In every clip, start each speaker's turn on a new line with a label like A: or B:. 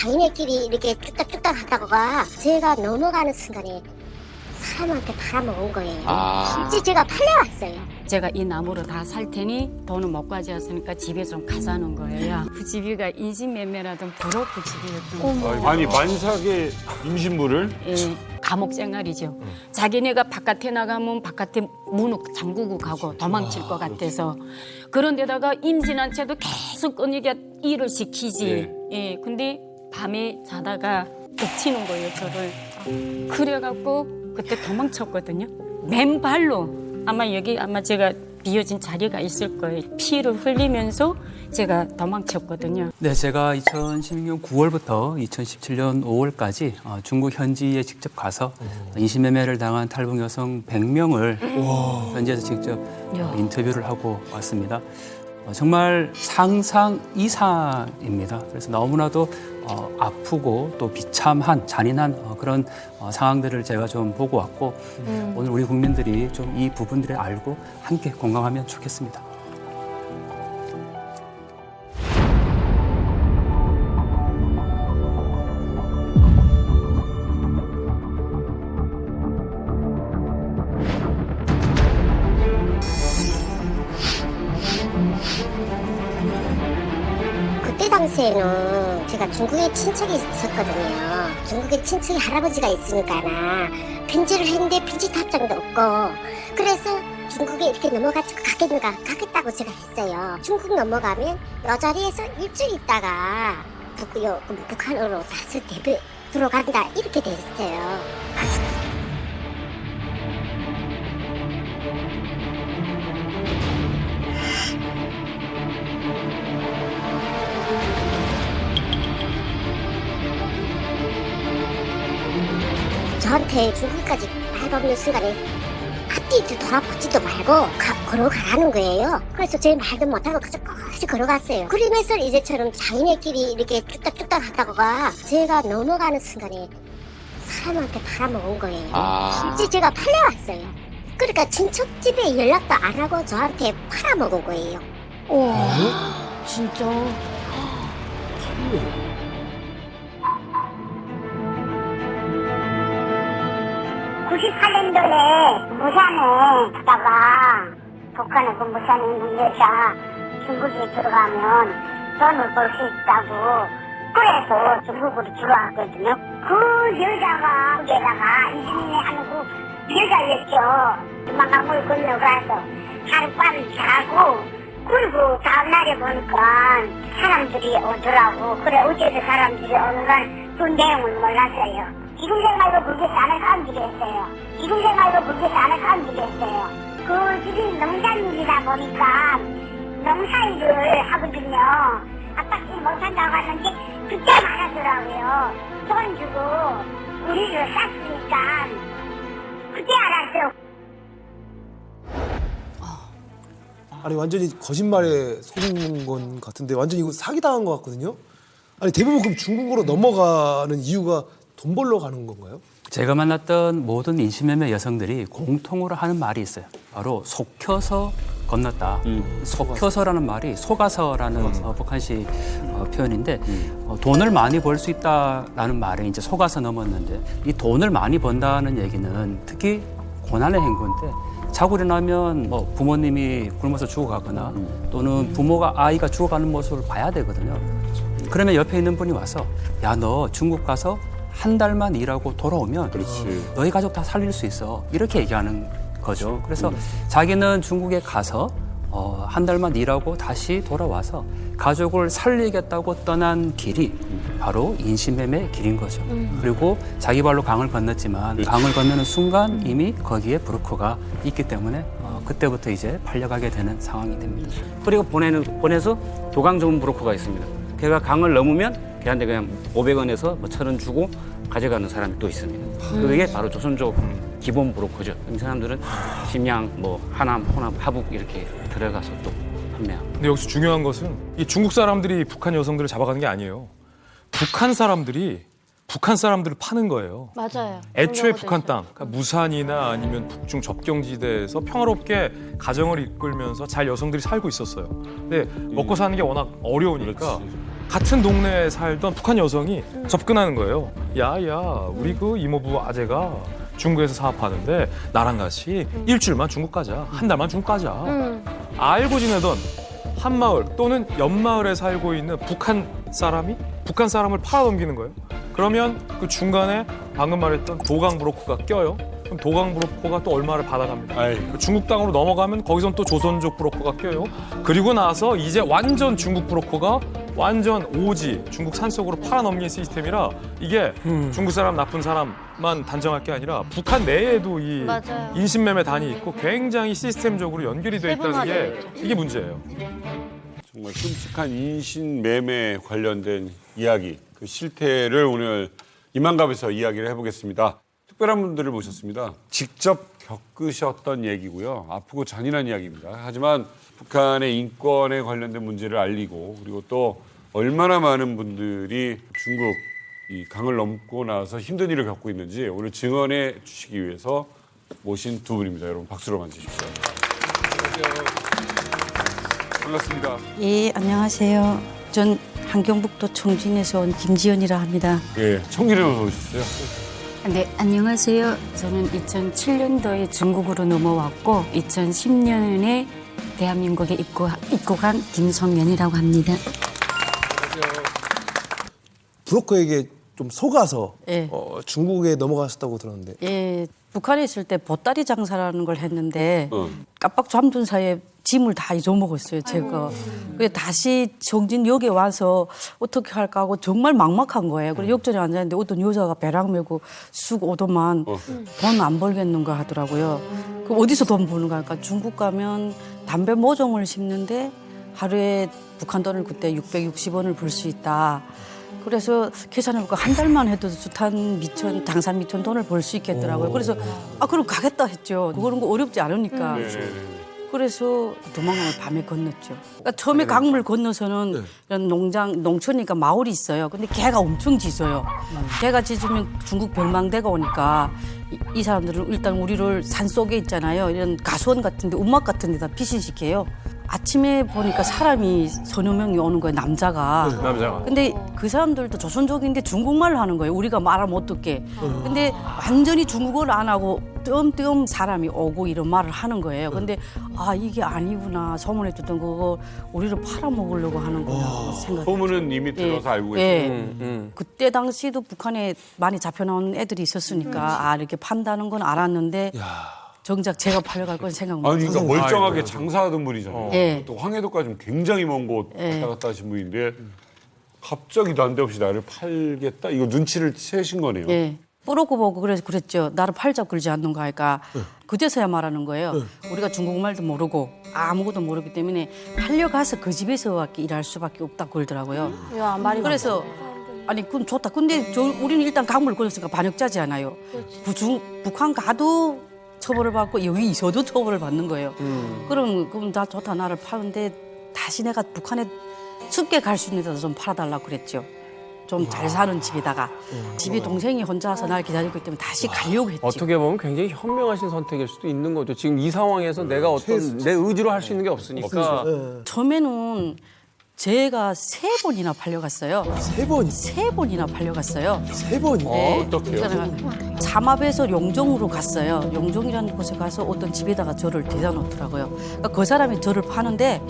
A: 자기네끼리 이렇게 뚝딱뚝딱 하다가 제가 넘어가는 순간에 사람한테 팔아먹은 거예요. 실제 제가 팔려왔어요.
B: 제가 이 나무를 다 살 테니 돈은 못 가져왔으니까 집에 좀 가자는 거예요. 그 집이가 인신매매라던 부럽고 집이었던 거예요.
C: 아니 만삭의 임신부를
B: 예, 감옥 생활이죠. 자기네가 바깥에 나가면 바깥에 문을 잠그고 가고 도망칠 것 같아서 그런데다가 임신한 채도 계속 끊이게 일을 시키지. 예, 근데 밤에 자다가 덮치는 거예요, 저를. 그래갖고 그때 도망쳤거든요. 맨발로 아마 제가 비어진 자리가 있을 거예요. 피를 흘리면서 제가 도망쳤거든요.
D: 네, 제가 2016년 9월부터 2017년 5월까지 중국 현지에 직접 가서 인신매매를 당한 탈북 여성 100명을 현지에서 직접 인터뷰를 하고 왔습니다. 정말 상상 이상입니다. 그래서 너무나도 아프고 또 비참한 잔인한 그런 상황들을 제가 좀 보고 왔고 오늘 우리 국민들이 좀 이 부분들을 알고 함께 공감하면 좋겠습니다.
A: 그때 당시에는 제가 중국에 친척이 있었거든요. 중국에 친척이 할아버지가 있으니까나 편지를 했는데 편지 답장도 없고 그래서 중국에 이렇게 가겠다고 제가 했어요. 중국 넘어가면 이 자리에서 일주일 있다가 북한으로 다시 들어간다 이렇게 돼 있어요. 저한테 중국까지 밟아오는 순간에 앞뒤 돌아보지도 말고 걸어가라는 거예요. 그래서 제 말도 못하고 끝까지 걸어갔어요. 그러면서 이제처럼 자기네끼리 이렇게 뚝딱뚝딱 하다가 제가 넘어가는 순간에 사람한테 팔아먹은 거예요. 실제 제가 팔려왔어요. 그러니까 친척집에 연락도 안 하고 저한테 팔아먹은 거예요.
B: 진짜.
A: 98년도에 무산에 가다가 북한에 그 무산에 있는 여자 중국에 들어가면 돈을 벌 수 있다고 그래서 중국으로 들어왔거든요. 그 여자가 거기에다가 이진이 하는 그 여자였죠. 도망강물 건너가서 하룻밤 자고 그리고 다음날에 보니까 사람들이 오더라고. 그래 어제도 사람들이 오는 건 그 내용을 몰랐어요. 지금 생각도 그렇게 사는 사람들이 있어요. 지금 생각도 그렇게 사는 사람들이 있어요. 그 집이 농장일이다 보니까 농사일을 하거든요. 아빠끼리 못한다고 하는데 그때 말하더라고요. 돈 주고 우리를 쌌으니까 그때 알았어요.
E: 아니 완전히 거짓말에 속은 건 같은데 완전히 이거 사기당한 것 같거든요. 아니 대부분 그럼 중국으로 넘어가는 이유가 돈 벌러 가는 건가요?
D: 제가 만났던 모든 인신매매 여성들이 공통으로 하는 말이 있어요. 바로 속혀서 건넜다. 속혀서라는 말이 속아서라는 북한식 표현인데 돈을 많이 벌 수 있다라는 말에 이제 속아서 넘었는데 이 돈을 많이 번다는 얘기는 특히 고난의 행군인데 자고 일어나면 뭐 부모님이 굶어서 죽어가거나 또는 부모가 아이가 죽어가는 모습을 봐야 되거든요. 그러면 옆에 있는 분이 와서 야, 너 중국 가서 한 달만 일하고 돌아오면 너희 가족 다 살릴 수 있어. 이렇게 얘기하는 거죠. 그래서 자기는 중국에 가서 한 달만 일하고 다시 돌아와서 가족을 살리겠다고 떠난 길이 바로 인신매매 길인 거죠. 그리고 자기 발로 강을 건넜지만 강을 건너는 순간 이미 거기에 브로커가 있기 때문에 그때부터 이제 팔려가게 되는 상황이 됩니다.
F: 그리고 보내서 도강 전문 브로커가 있습니다. 걔가 강을 넘으면 걔한테 그냥 500원에서 뭐 1,000원 주고 가져가는 사람이 또 있습니다. 그게 바로 조선족 기본 브로커죠. 이 사람들은 심양, 뭐 하남, 호남, 하북 이렇게 들어가서 또 판매합니다.
G: 근데 여기서 중요한 것은 이 중국 사람들이 북한 여성들을 잡아가는 게 아니에요. 북한 사람들이 북한 사람들을 파는 거예요.
H: 맞아요.
G: 애초에 북한 땅, 그러니까 무산이나 아니면 북중 접경지대에서 평화롭게 가정을 이끌면서 잘 여성들이 살고 있었어요. 근데 먹고 사는 게 워낙 어려우니까 같은 동네에 살던 북한 여성이 접근하는 거예요. 야야, 우리 그 이모부 아재가 중국에서 사업하는데 나랑 같이 일주일만 중국 가자, 한 달만 중국 가자. 알고 지내던 한 마을 또는 옆 마을에 살고 있는 북한 사람이 북한 사람을 팔아넘기는 거예요. 그러면 그 중간에 방금 말했던 도강 브로커가 껴요. 그럼 도강 브로커가 또 얼마를 받아갑니다. 그 중국 땅으로 넘어가면 거기선 또 조선족 브로커가 껴요. 그리고 나서 이제 완전 중국 브로커가 완전 오지 중국 산속으로 팔아넘긴 시스템이라 이게 중국 사람 나쁜 사람만 단정할 게 아니라 북한 내에도 이
H: 맞아요.
G: 인신매매 단이 있고 굉장히 시스템적으로 연결이 돼 있다는 게 이게 문제예요.
C: 정말 끔찍한 인신매매 관련된 이야기, 그 실태를 오늘 이만갑에서 이야기를 해보겠습니다. 특별한 분들을 모셨습니다. 직접 겪으셨던 얘기고요. 아프고 잔인한 이야기입니다. 하지만 북한의 인권에 관련된 문제를 알리고 그리고 또 얼마나 많은 분들이 중국 이 강을 넘고 나서 힘든 일을 겪고 있는지 오늘 증언해 주시기 위해서 모신 두 분입니다. 여러분 박수로 맞으십시오. 반갑습니다.
I: 예, 안녕하세요. 전 한경북도 청진에서 온 김지연이라 합니다.
C: 예, 청기로 오셨어요.
B: 네, 안녕하세요. 저는 2007년도에 중국으로 넘어왔고 2010년에 대한민국에 입국한 김성연이라고 합니다.
E: 브로커에게 좀 속아서
I: 예.
E: 중국에 넘어가셨다고 들었는데
I: 예, 북한에 있을 때 보따리 장사라는 걸 했는데 깜빡 잠든 사이에 짐을 다 잊어먹었어요, 제가. 그래 다시 정진역에 와서 어떻게 할까 하고 정말 막막한 거예요. 그래 역전에 앉았는데 어떤 여자가 배랑 메고 쑥 오더만 돈 안 벌겠는가 하더라고요. 그 어디서 돈 버는가 하니까 중국 가면 담배 모종을 심는데 하루에 북한 돈을 그때 660원을 벌 수 있다. 그래서 계산해보니까 한 달만 해도 숱한 미천, 당산 미천 돈을 벌 수 있겠더라고요. 그래서 그럼 가겠다 했죠. 그런 거 어렵지 않으니까. 그래서 도망을 밤에 건넜죠. 그러니까 처음에 강물 건너서는 이런 농촌이니까 마을이 있어요. 근데 개가 엄청 짖어요. 개가 짖으면 중국 병망대가 오니까 이 사람들은 일단 우리를 산속에 있잖아요. 이런 가수원 같은 데, 움막 같은 데다 피신시켜요. 아침에 보니까 사람이 서너 명이 오는 거예요, 남자가. 근데 그 사람들도 조선족인데 중국말을 하는 거예요. 우리가 말을 못 듣게. 근데 완전히 중국어를 안 하고 띄엄띄엄 사람이 오고 이런 말을 하는 거예요. 근데 이게 아니구나. 소문에 듣던 그거 우리를 팔아먹으려고 하는 거야 생각.
C: 소문은 이미 들어서 알고 계시고.
I: 그때 당시도 북한에 많이 잡혀나온 애들이 있었으니까 이렇게 판다는 건 알았는데 정작 제가 팔려갈 건 생각 못
C: 아니
I: 했어요.
C: 그러니까 멀쩡하게 장사하던 분이잖아요.
I: 예.
C: 또 황해도까지 굉장히 먼 곳 왔다 갔다 하신 분인데 갑자기 난데없이 나를 팔겠다? 이거 눈치를 채신 거네요.
I: 예. 뿌놓고 보고 그래서 그랬죠. 나를 팔자 끌지 않는가 하니까 그제서야 말하는 거예요. 우리가 중국말도 모르고 아무것도 모르기 때문에 팔려가서 그 집에서 일할 수밖에 없다 그러더라고요.
H: 야, 말이
I: 그래서 아니 그건 좋다. 근데 우리는 일단 강물을 건넜으니까 반역자지 않아요. 북한 가도 처벌을 받고 여기 있어도 처벌을 받는 거예요. 그럼 나 좋다. 나를 파는데 다시 내가 북한에 쉽게 갈 수 있는 데다 좀 팔아달라고 그랬죠. 좀 잘 사는 집에다가. 집에 동생이 혼자서 날 기다리고 있기 때문에 다시 가려고 했지.
J: 어떻게 보면 굉장히 현명하신 선택일 수도 있는 거죠. 지금 이 상황에서 내가 어떤 내 의지로 할 수 있는 게 없으니까.
I: 처음에는 제가 3번이나 팔려갔어요.
E: 3번?
I: 3번이나 팔려갔어요.
E: 3번이?
I: 네.
C: 어떡해요?
I: 삼합에서 용종으로 갔어요. 용종이라는 곳에 가서 어떤 집에다가 저를 대다 놓더라고요. 그러니까 그 사람이 저를 파는데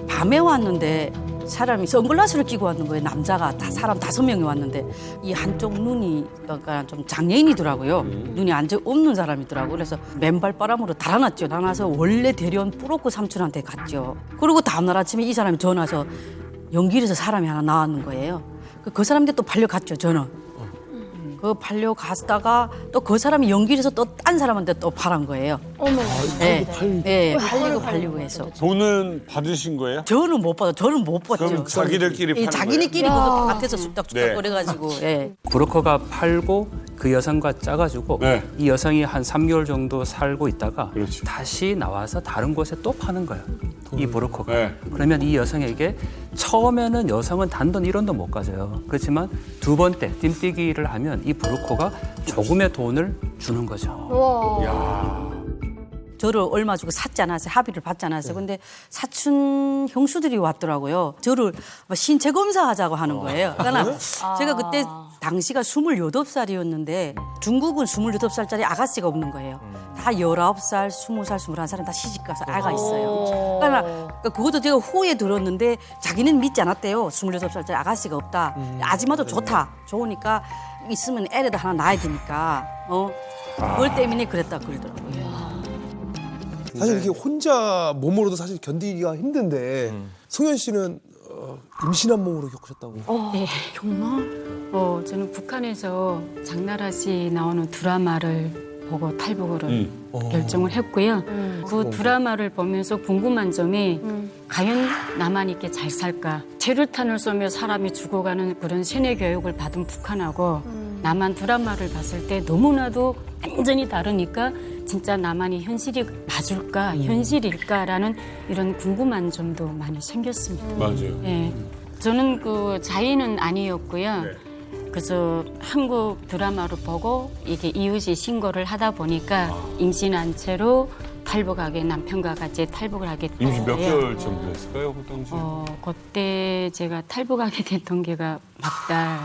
I: 밤에 왔는데 사람이 선글라스를 끼고 왔는 거예요. 남자가 사람 5명이 왔는데 이 한쪽 눈이 그러니까 좀 장애인이더라고요. 눈이 없는 사람이더라고요. 그래서 맨발바람으로 달아났죠. 달아나서 원래 대련 뿌로크 삼촌한테 갔죠. 그리고 다음날 아침에 이 사람이 전화해서 연길에서 사람이 하나 나왔는 거예요. 그 사람한테 또 팔려갔죠, 저는. 그 팔려갔다가 또 그 사람이 연길에서 또 딴 사람한테 또 팔은 거예요.
H: 어머.
I: 네, 팔리고 해서.
C: 돈은 받으신 거예요?
I: 저는 못 받아. 저는 못 받죠.
C: 그럼 자기들끼리 파는
I: 자기네끼리
C: 거예요?
I: 그거 바깥에서 쑥닥쑥닥
C: 네.
I: 거려가지고. 예.
D: 브로커가 팔고 그 여성과 짜가지고
C: 네.
D: 이 여성이 한 3개월 정도 살고 있다가
C: 그렇지.
D: 다시 나와서 다른 곳에 또 파는 거예요. 이 브로커가.
C: 네.
D: 그러면 이 여성에게 처음에는 여성은 단돈 1원도 못 가져요. 그렇지만 두 번째 띵뛰기를 하면 이 브로커가 조금의 돈을 주는 거죠.
H: 와.
C: 야.
I: 저를 얼마 주고 샀지 않았어요. 합의를 받지 않았어요. 근데 사촌 형수들이 왔더라고요. 저를 신체 검사하자고 하는 거예요. 그러니까 제가 그때 당시가 28살이었는데 중국은 28살짜리 아가씨가 없는 거예요. 다 19살, 20살, 21살 다 시집가서 아가 있어요. 그러니까 그것도 제가 후에 들었는데 자기는 믿지 않았대요. 28살짜리 아가씨가 없다. 아줌마도 좋다. 좋으니까 있으면 애를 하나 낳아야 되니까. 그걸 때문에 그랬다 그러더라고요.
E: 사실 이렇게 혼자 몸으로도 사실 견디기가 힘든데 송현 씨는 임신한 몸으로 겪으셨다고.
B: 네. 정말? 저는 북한에서 장나라 씨 나오는 드라마를 보고 탈북을 결정을 했고요. 그 드라마를 보면서 궁금한 점이 과연 나만 이렇게 잘 살까? 체류탄을 쏘며 사람이 죽어가는 그런 세뇌 교육을 받은 북한하고 나만 드라마를 봤을 때 너무나도 완전히 다르니까 진짜 나만이 현실이 맞을까, 현실일까라는 이런 궁금한 점도 많이 생겼습니다.
C: 맞아요.
B: 예. 저는 그 자의는 아니었고요. 그래서 한국 드라마를 보고 이게 이웃이 신고를 하다 보니까 임신한 채로 탈북하게 남편과 같이 탈북을 하게 됐어요.
C: 임신 몇 개월 정도 됐을까요, 그 당시?
B: 그때 제가 탈북하게 됐던 게가 막달.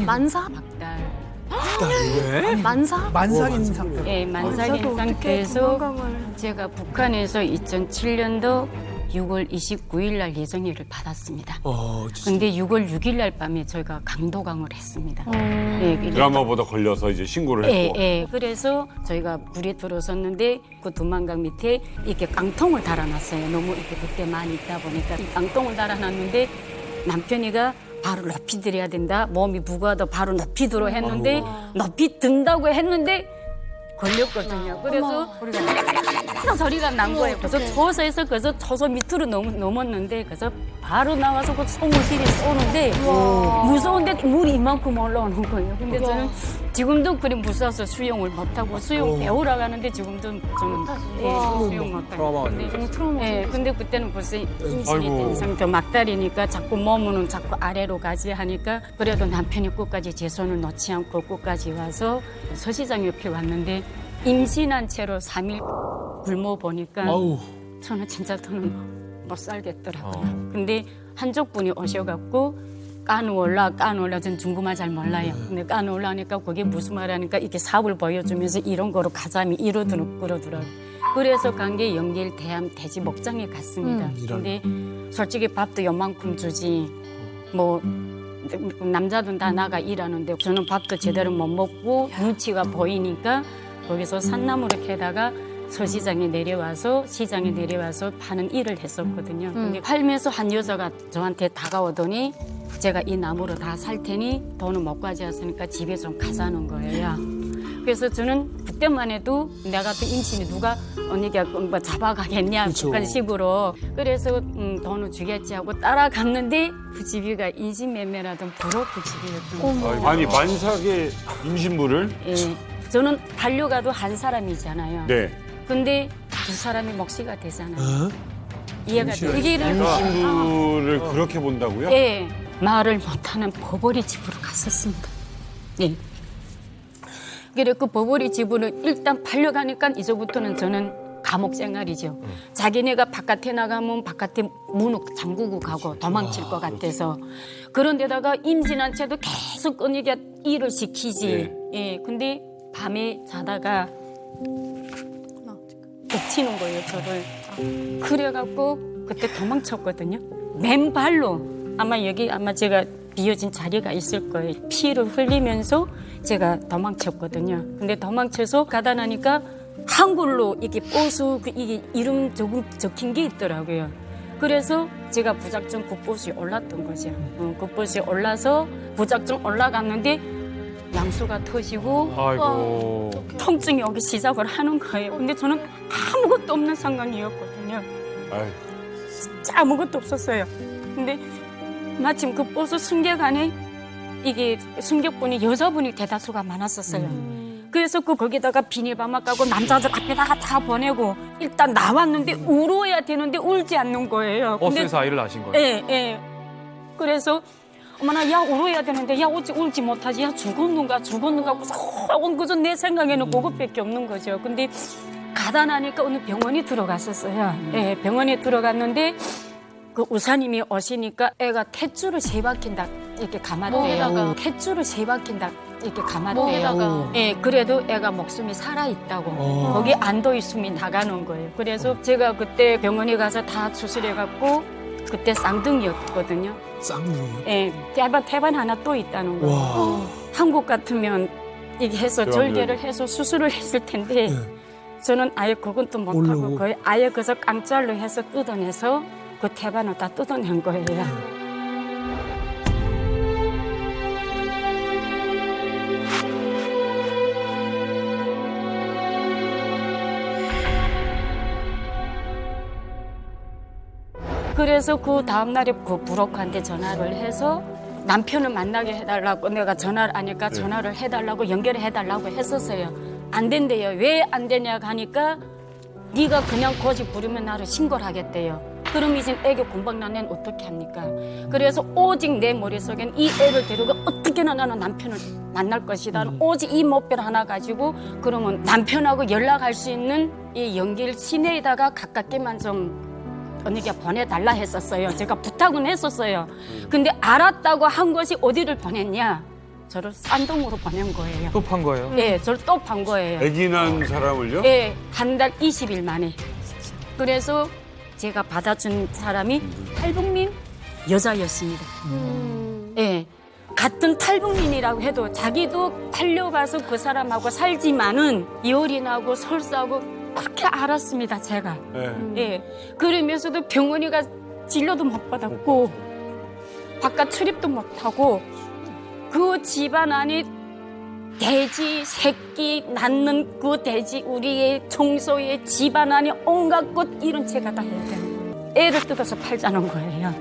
J: 만사?
B: 막달.
J: 왜? 만사?
H: 만삭인 상태.
B: 예, 만삭인 상태에서 제가 북한에서 2007년도 6월 29일 날 예정일을 받았습니다. 근데 6월 6일 날 밤에 저희가 강도강을 했습니다. 예,
C: 드라마보다 걸려서 이제 신고를 했고.
B: 예. 그래서 저희가 물에 들어섰는데 그 두만강 밑에 이렇게 깡통을 달아놨어요. 너무 이렇게 그때 많이 있다 보니까 이 깡통을 달아놨는데 남편이가 바로 높이 들여야 된다. 몸이 무거워도 바로 높이 들어 했는데 높이 든다고 했는데 걸렸거든요. 그래서 소리가 난 거예요. 그래서 초소에서 그래서 초소 밑으로 넘었는데 그래서 바로 나와서 그 소물끼리 쏘는데 무서운데 물이 이만큼 올라오는 거예요. 근데 저는 지금도 그리 무서워서 수영을 못하고 수영 배우러 가는데 지금도 저는 수영 못하고. 근데 그때는 벌써 임신이 된 상태 막달이니까 자꾸 몸은 자꾸 아래로 가지 하니까 그래도 남편이 끝까지 제 손을 놓지 않고 끝까지 와서 서시장 옆에 왔는데 임신한 채로 3일 굶어 보니까 저는 진짜 더는 못 살겠더라고요. 근데 한쪽 분이 오셔갖고 까누올라 전 중국말 잘 몰라요. 근데 까누올라 하니까 그게 무슨 말하니까 이렇게 삽을 보여주면서 이런 거로 가자미 이러더라고요. 그래서 간 게 영길 대암 돼지 목장에 갔습니다. 근데 솔직히 밥도 요만큼 주지 뭐 남자든 다 나가 일하는데 저는 밥도 제대로 못 먹고 눈치가 보이니까 거기서 산나무를 캐다가 서시장에 내려와서 시장에 내려와서 파는 일을 했었거든요. 근데 팔면서 한 여자가 저한테 다가오더니 제가 이 나무를 다 살 테니 돈은 못 가져왔으니까 집에 좀 가자는 거예요. 그래서 저는 그때만 해도 내가 또 임신이 누가 언니가 뭐 잡아가겠냐 그런 식으로 그래서 돈을 주겠지 하고 따라갔는데 그 집이가 인신매매라던 브로커 집이었던
C: 아니 만삭의 임신부를?
B: 예. 저는 달려가도 한 사람이잖아요.
C: 네.
B: 근데 두 사람이 몫이가 되잖아요. 이해가 되기를.
C: 임신부를 그렇게 본다고요?
B: 예. 말을 못하는 버버리 집으로 갔었습니다. 예. 그래 그 버버리 집으로 일단 팔려가니까 이제부터는 저는 감옥 생활이죠. 자기네가 바깥에 나가면 바깥에 문을 잠그고 가고 도망칠 것 같아서 그런데다가 임신한 채도 계속 언니가 일을 시키지. 예. 근데 밤에 자다가 덮치는 거예요, 저를. 그래갖고 그때 도망쳤거든요. 맨발로. 아마 제가 비어진 자리가 있을 거예요. 피를 흘리면서 제가 도망쳤거든요. 근데 도망쳐서 가다 나니까 한글로 이게 버스 이게 이름 적힌 게 있더라고요. 그래서 제가 무작정 국버스에 올랐던 거죠. 국버스에 올라서 무작정 올라갔는데 양수가 터지고
G: 아이고.
B: 통증이 오기 시작을 하는 거예요. 근데 저는 아무것도 없는 상황이었거든요. 진짜 아무것도 없었어요. 근데 마침 그 버스 승객 안에 이게 승객분이 여자분이 대다수가 많았었어요. 그래서 거기다가 비닐방막 까고 남자들 앞에다가 다 보내고 일단 나왔는데 울어야 되는데 울지 않는 거예요.
G: 버스에서 아이를 낳으신 거예요?
B: 예. 그래서 어머나 야 울어야 되는데 야 어찌 울지 못하지 야 죽었는가 그저 내 생각에는 그것밖에 없는 거죠. 근데 가다 나니까 어느 병원에 들어갔었어요. 예, 병원에 들어갔는데 그 의사님이 오시니까 애가 탯줄을 3바퀴다 이렇게 감았대요. 탯줄을 3바퀴다 이렇게 감았대요. 예, 그래도 애가 목숨이 살아 있다고. 거기 안도의 숨이 나가는 거예요. 그래서 제가 그때 병원에 가서 다 수술해갖고 그때 쌍둥이였거든요.
E: 쌍둥이요?
B: 예, 태반 하나 또 있다는 거예요.
E: 와.
B: 한국 같으면 이게 해서 절개를 해서 수술을 했을 텐데 저는 아예 그건 또 못하고
E: 모르고.
B: 거의 아예 그래서 깡짤로 해서 뜯어내서 그 태반을 다 뜯어낸 거예요. 그래서 그 다음날에 그 부록한테 전화를 해서 남편을 만나게 해달라고 내가 전화를 하니까 전화를 해달라고 연결을 해달라고 했었어요. 안 된대요. 왜 안 되냐고 하니까 네가 그냥 고집 부리면 나를 신고를 하겠대요. 그럼 이제 애교 금방 난 애는 어떻게 합니까? 그래서 오직 내 머릿속엔 이 애를 데리고 어떻게나 나는 남편을 만날 것이다. 오직 이 목표를 하나 가지고 그러면 남편하고 연락할 수 있는 이 연길 시내에다가 가깝게만 좀 언니가 보내달라 했었어요. 제가 부탁은 했었어요. 근데 알았다고 한 것이 어디를 보냈냐? 저를 쌍둥으로 보낸 거예요.
G: 또 판 거예요?
B: 예, 저를 또 판 거예요.
C: 아기 낳은 사람을요?
B: 예, 한 달 20일 만에. 그래서 제가 받아준 사람이 탈북민 여자였습니다. 예, 같은 탈북민이라고 해도 자기도 달려가서 그 사람하고 살지만은 이혼이나고 설사하고 그렇게 알았습니다, 제가. 예, 그러면서도 병원에 가 진료도 못 받았고 바깥 출입도 못 하고 그 집안 안에 돼지 새끼 낳는 그 돼지 우리의 청소에 집안 안에 온갖 것 이런 제가 다 해야 돼요. 애를 뜯어서 팔자는 거예요.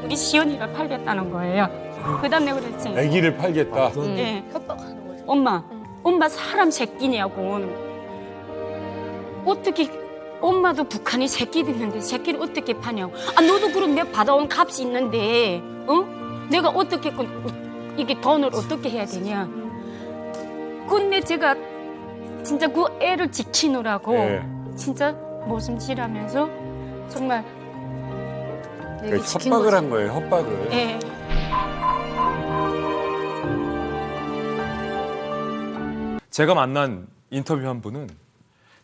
B: 우리 시연이가 팔겠다는 거예요. 그다음 내가 그랬지.
C: 아기를 팔겠다.
B: 예. 엄마 사람 새끼냐고. 어떻게 엄마도 북한이 새끼도 있는데 새끼를 어떻게 파냐고. 아 너도 그럼 내가 받아온 값이 있는데 내가 어떻게 이게 돈을 어떻게 해야 되냐. 근데 제가 진짜 그 애를 지키느라고 진짜 모슴질하면서 정말
C: 협박을 한 거예요. 협박을.
B: 예.
G: 제가 만난 인터뷰한 분은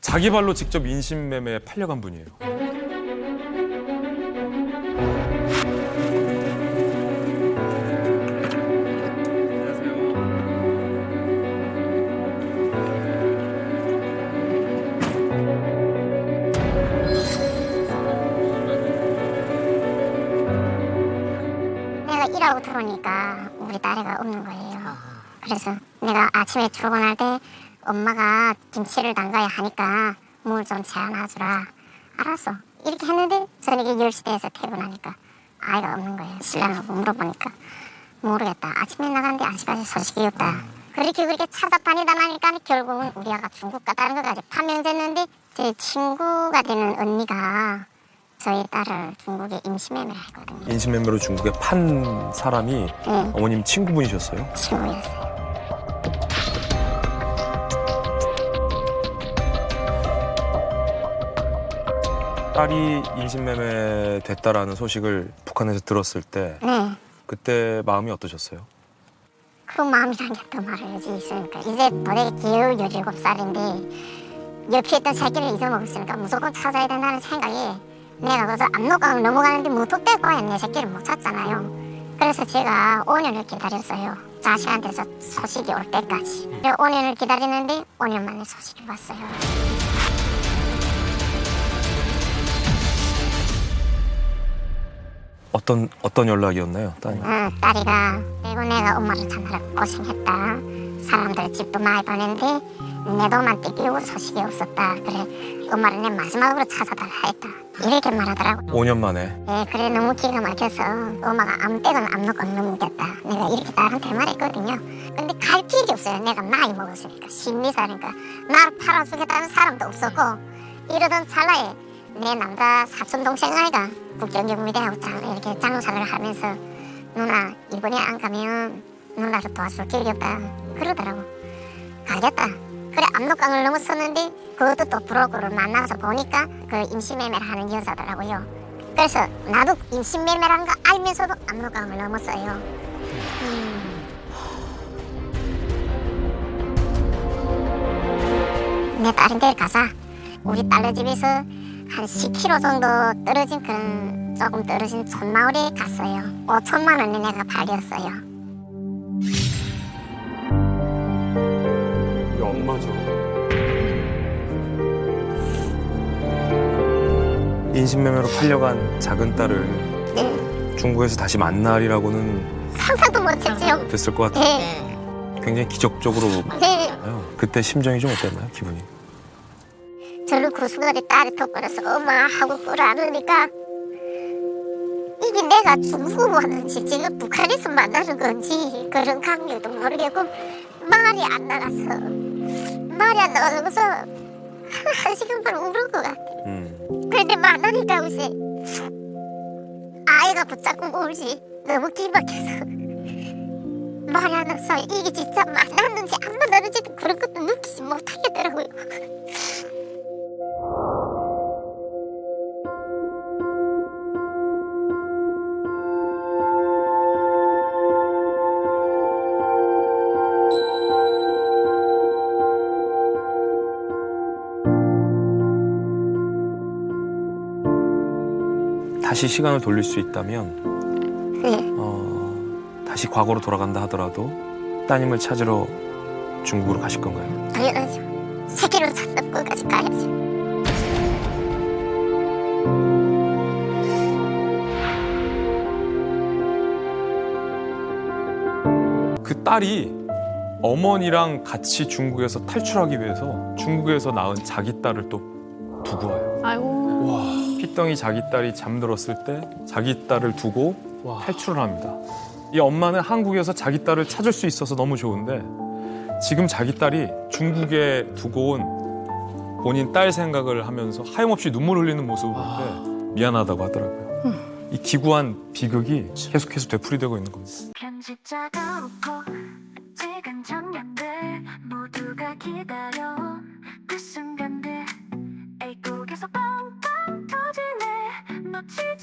G: 자기 발로 직접 인신매매에 팔려간 분이에요.
A: 내가 일하고 들어오니까 우리 딸애가 없는 거예요. 그래서 내가 아침에 출근할 때 엄마가 김치를 담가야 하니까 물 좀 재워놔주라. 알았어. 이렇게 했는데 저녁에 10시 돼서 퇴근하니까 아이가 없는 거예요. 신랑하고 물어보니까 모르겠다. 아침에 나갔는데 아직까지 소식이 없다. 그렇게 찾아다니다 나니까 결국은 우리 아가 중국 갔다는 것까지 판명됐는데 제 친구가 되는 언니가 저희 딸을 중국에 임시매매를 했거든요.
G: 인신매매로 중국에 판 사람이 어머님 친구분이셨어요?
A: 친구였어요.
G: 딸이 인신매매 됐다라는 소식을 북한에서 들었을 때
A: 네.
G: 그때 마음이 어떠셨어요?
A: 그 마음이란 게 더 말해야지 있으니까 이제 도대체 겨우 17살인데 옆에 있던 새끼를 잊어먹었으니까 무조건 찾아야 된다는 생각에 내가 그래서 압록강을 넘어가는데 무턱대고 내 새끼를 못 찾잖아요. 그래서 제가 5년을 기다렸어요. 자식한테서 소식이 올 때까지. 5년을 기다리는데 5년 만에 소식이 왔어요.
G: 어떤 연락이었나요, 딸이?
A: 딸이가 그리고 내가 엄마를 찾느라 고생했다. 사람들 집도 많이 보냈는데 내 돈만 떼기고 소식이 없었다. 그래 엄마를 내 마지막으로 찾아달라 했다. 이렇게 말하더라고.
G: 5년 만에.
A: 네, 그래 너무 기가 막혀서 엄마가 아무 때거나 압록강 넘기겠다. 내가 이렇게 딸한테 말했거든요. 근데 갈 길이 없어요. 내가 나이 먹었으니까 심리사니까 나를 팔아주겠다는 사람도 없었고 이러던 찰나에 내 남자 사촌 동생 아이가 국경경미대하고 이렇게 장사를 하면서 누나 이번에 안 가면 누나를 도와줄 길이 없다 그러더라고. 가겠다. 그래 압록강을 넘었었는데 그것도 또 브로커를 만나서 보니까 그 임신매매를 하는 여자더라고요. 그래서 나도 임신매매라는 거 알면서도 압록강을 넘었어요. 내 다른 데 가서 우리 딸네 집에서 한 10km 정도 떨어진 그런 조금 떨어진 촌마을에 갔어요. 5천만 원에 내가 팔렸어요.
C: 우리 엄마죠.
G: 인신매매로 팔려간 작은 딸을
A: 네,
G: 중국에서 다시 만나리라고는
A: 상상도 못했지요.
G: 됐을 것 같아요.
A: 네,
G: 굉장히 기적적으로
A: 네.
G: 그때 심정이 좀 어땠나요? 기분이?
A: 저는 그 순간에 딸이 톡 끊어서 엄마 하고 끌어안으니까 이게 내가 중국어 하는지 지금 북한에서 만나는 건지 그런 감격도 모르겠고 말이 안 나가서 말이 안 나가서 한 시간만 울은 것 같아. 그런데 만나니까 요새 아이가 붙잡고 울지 너무 기막혀서 말이 안 나서 이게 진짜 만났는지 안 만났는지도 그런 것도 느끼지 못하겠더라고요.
G: 다시 시간을 돌릴 수 있다면
A: 네,
G: 다시 과거로 돌아간다 하더라도 따님을 찾으러 중국으로 가실 건가요?
A: 당연하죠. 세계로 찾는 것까지 가야죠.
G: 그 딸이 어머니랑 같이 중국에서 탈출하기 위해서 중국에서 낳은 자기 딸을 또 두고 와요.
B: 아이고.
G: 피덩이 자기 딸이 잠들었을 때 자기 딸을 두고 탈출을 합니다. 이 엄마는 한국에서 자기 딸을 찾을 수 있어서 너무 좋은데 지금 자기 딸이 중국에 두고 온 본인 딸 생각을 하면서 하염없이 눈물 흘리는 모습을 볼 때 미안하다고 하더라고요. 이 기구한 비극이 계속해서 되풀이되고 있는 겁니다.
H: 편집자가 웃고 찍은 장면들 모두가 기다려 그 순간들 애국에서 빵빵 터지네 놓치지